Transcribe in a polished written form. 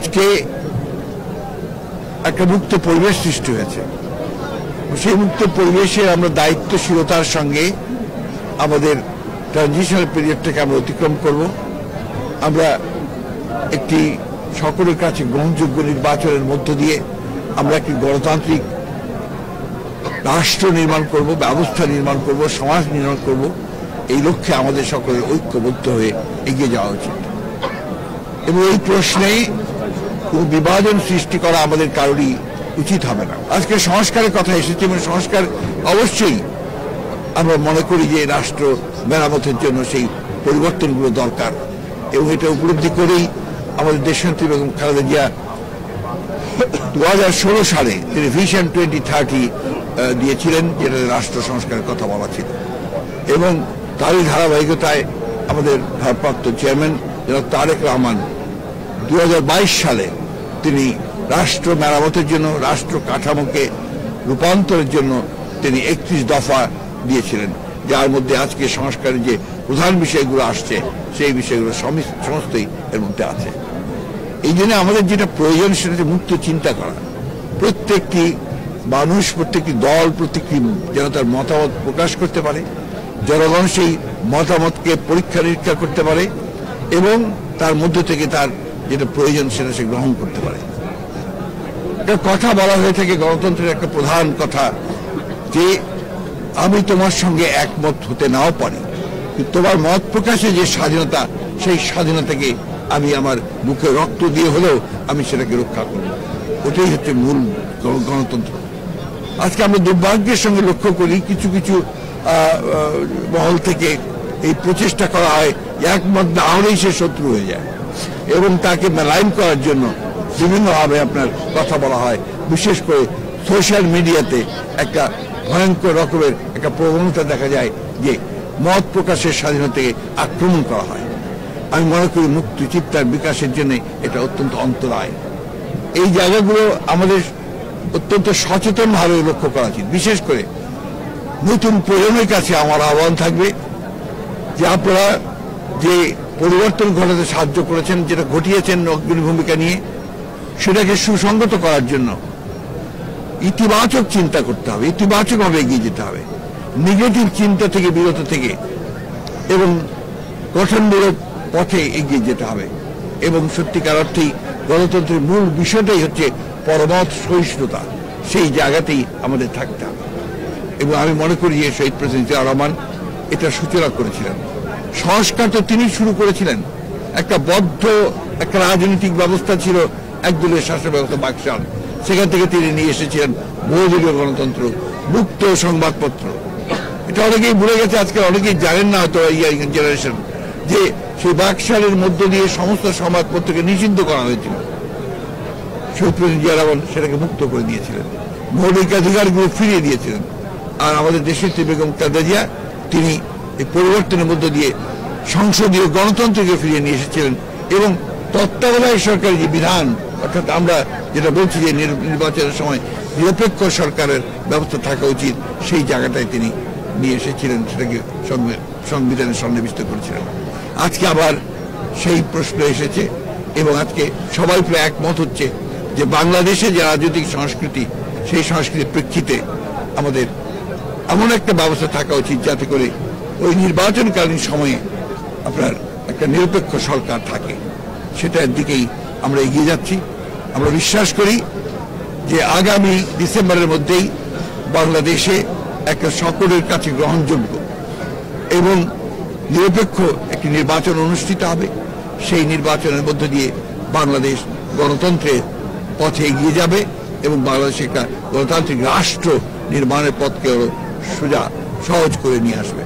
আজকে একটা মুক্ত পরিবেশ সৃষ্টি হয়েছে। সেই মুক্ত পরিবেশে আমরা দায়িত্বশীলতার সঙ্গে আমাদের ট্রানজিশনাল পিরিয়ডটাকে আমরা অতিক্রম করব। আমরা একটি সকলের কাছে গ্রহণযোগ্য নির্বাচনের মধ্য দিয়ে আমরা একটি গণতান্ত্রিক রাষ্ট্র নির্মাণ করব, ব্যবস্থা নির্মাণ করব, সমাজ নির্মাণ করব। এই লক্ষ্যে আমাদের সকলের ঐক্যবদ্ধ হয়ে এগিয়ে যাওয়া উচিত এবং এই প্রশ্নে কোন বিভাজন সৃষ্টি করা আমাদের কারোরই উচিত হবে না। আজকে সংস্কারের কথা এসেছে এবং সংস্কার অবশ্যই আমরা মনে করি যে রাষ্ট্র মেরামতের জন্য সেই পরিবর্তনগুলো দরকার এবং এটা উপলব্ধি করেই আমাদের দেশনেত্রী বেগম খালেদা জিয়া 2016 সালে তিনি ভিশন 2030 দিয়েছিলেন, যেটা রাষ্ট্র সংস্কারের কথা বলা ছিল এবং তারই ধারাবাহিকতায় আমাদের ভারপ্রাপ্ত চেয়ারম্যান জনাব তারেক রহমান 2022 সালে তিনি রাষ্ট্র মেরামতের জন্য, রাষ্ট্র কাঠামোকে রূপান্তরের জন্য তিনি 31 দফা দিয়েছিলেন, যার মধ্যে আজকে সংস্কারের যে প্রধান বিষয়গুলো আসছে সেই বিষয়গুলো সমস্তই এর মধ্যে আছে। এই জন্য আমাদের যেটা প্রয়োজন সেটা হচ্ছে মুক্ত চিন্তা করা। প্রত্যেকটি মানুষ, প্রত্যেকটি দল, প্রত্যেকটি যেন তার মতামত প্রকাশ করতে পারে, জনগণ সেই মতামতকে পরীক্ষা নিরীক্ষা করতে পারে এবং তার মধ্য থেকে তার যেটা প্রয়োজন সেটা সে গ্রহণ করতে পারে। একটা কথা বলা হয়ে থাকে, গণতন্ত্রের একটা প্রধান কথা, যে আমি তোমার সঙ্গে একমত হতে নাও পারি, কিন্তু তোমার মত প্রকাশে যে স্বাধীনতা, সেই স্বাধীনতাকে আমি আমার বুকে রক্ত দিয়ে হলেও আমি সেটাকে রক্ষা করব। ওটাই হচ্ছে মূল গণতন্ত্র। আজকে আমরা দুর্ভাগ্যের সঙ্গে লক্ষ্য করি কিছু কিছু মহল থেকে এই প্রচেষ্টা করা হয় একমত না হলেই সে শত্রু হয়ে যায় এবং তাকে মেলাইন করার জন্য বিভিন্নভাবে আপনার কথা বলা হয়। বিশেষ করে সোশ্যাল মিডিয়াতে একটা ভয়ঙ্কর রকমের একটা প্রবণতা দেখা যায় যে মত প্রকাশের স্বাধীনতাকে আক্রমণ করা হয়। আমি মনে করি মুক্ত চিন্তার বিকাশের জন্য এটা অত্যন্ত অন্তরায়। এই জায়গাগুলো আমাদের অত্যন্ত সচেতনভাবে লক্ষ্য করা উচিত। বিশেষ করে নতুন প্রজন্মের কাছে আমার আহ্বান থাকবে যে আপনারা যে পরিবর্তন ঘটাতে সাহায্য করেছেন, যেটা ঘটিয়েছেন অগ্রণী ভূমিকা নিয়ে, সেটাকে সুসংগত করার জন্য ইতিবাচক চিন্তা করতে হবে, ইতিবাচকভাবে এগিয়ে যেতে হবে, নেগেটিভ চিন্তা থেকে বিরত থেকে এবং গঠনমূলক পথে এগিয়ে যেতে হবে এবং সত্যিকার অর্থেই গণতন্ত্রের মূল বিষয়টাই হচ্ছে পরমত সহিষ্ণুতা। সেই জায়গাতেই আমাদের থাকতে হবে এবং আমি মনে করি যে শহীদ প্রেসিডেন্ট জিয়া রহমান এটা সূচনা করেছিলেন। সংস্কার তো তিনি শুরু করেছিলেন। একটা বদ্ধ একটা রাজনৈতিক ব্যবস্থা ছিল, একদলীয় শাসন ব্যবস্থা, বাকশাল, সেখান থেকে তিনি নিয়ে এসেছিলেন বহুদলীয় গণতন্ত্র, মুক্ত সংবাদপত্র। এটা অনেকেই ভুলে গেছে, আজকে অনেকেই জানেন না হয়তো ইয়াং জেনারেশন, যে সেই বাকশালের মধ্য দিয়ে সমস্ত সংবাদপত্রকে নিষিদ্ধ করা হয়েছিল। শহীদ প্রেসিডেন্ট জিয়া রহমান সেটাকে মুক্ত করে দিয়েছিলেন, মৌলিক অধিকারগুলো ফিরিয়ে দিয়েছিলেন। আর আমাদের দেশের বেগম খালেদা জিয়া তিনি এই পরিবর্তনের মধ্য দিয়ে সংসদীয় গণতন্ত্রকে ফিরিয়ে নিয়ে এসেছিলেন এবং তত্ত্বাবধায়ক সরকারের যে বিধান, অর্থাৎ আমরা যেটা বলছি যে নির্বাচনের সময় নিরপেক্ষ সরকারের ব্যবস্থা থাকা উচিত, সেই জায়গাটায় তিনি নিয়ে এসেছিলেন, সেটাকে সংবিধানে সন্নিবিষ্ট করেছিলেন। আজকে আবার সেই প্রশ্ন এসেছে এবং আজকে সবাই প্রায় একমত হচ্ছে যে বাংলাদেশে যে রাজনৈতিক সংস্কৃতি, সেই সংস্কৃতির প্রেক্ষিতে আমাদের এমন একটা ব্যবস্থা থাকা উচিত যাতে করে ওই নির্বাচনকালীন সময়ে আপনার একটা নিরপেক্ষ সরকার থাকে। সেটার দিকেই আমরা এগিয়ে যাচ্ছি। আমরা বিশ্বাস করি যে আগামী ডিসেম্বরের মধ্যেই বাংলাদেশে একটা সকলের কাছে গ্রহণযোগ্য এবং নিরপেক্ষ একটি নির্বাচন অনুষ্ঠিত হবে। সেই নির্বাচনের মধ্য দিয়ে বাংলাদেশ গণতন্ত্রের পথে এগিয়ে যাবে এবং বাংলাদেশে একটা গণতান্ত্রিক রাষ্ট্র নির্মাণের পথকে সোজা সহজ করে নিয়ে আসবে।